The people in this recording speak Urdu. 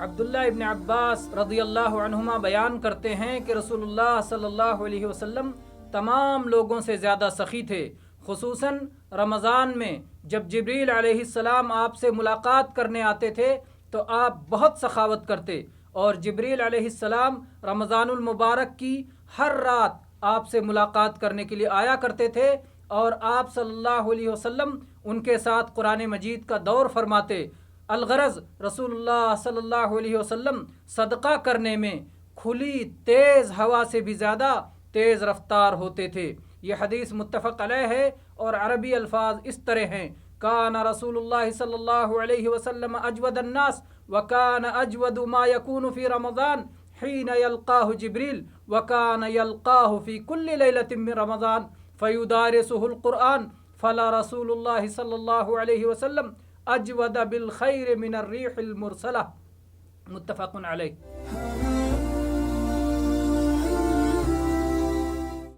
عبداللہ ابن عباس رضی اللہ عنہما بیان کرتے ہیں کہ رسول اللہ صلی اللہ علیہ وسلم تمام لوگوں سے زیادہ سخی تھے، خصوصاً رمضان میں جب جبریل علیہ السلام آپ سے ملاقات کرنے آتے تھے تو آپ بہت سخاوت کرتے، اور جبریل علیہ السلام رمضان المبارک کی ہر رات آپ سے ملاقات کرنے کے لیے آیا کرتے تھے، اور آپ صلی اللہ علیہ وسلم ان کے ساتھ قرآن مجید کا دور فرماتے۔ الغرض رسول اللہ صلی اللہ علیہ وسلم صدقہ کرنے میں کھلی تیز ہوا سے بھی زیادہ تیز رفتار ہوتے تھے۔ یہ حدیث متفق علیہ ہے، اور عربی الفاظ اس طرح ہیں: کان رسول اللہ صلی اللہ علیہ وسلم اجود الناس وکان اجود ما یکون فی رمضان حین یلقاہ جبریل وکان یلقاہ فی کل لیلۃ من رمضان فیدارسہ القرآن فلا رسول اللہ صلی اللہ علیہ وسلم اجود بالخیر من الریح المرسلہ، متفق علیہ۔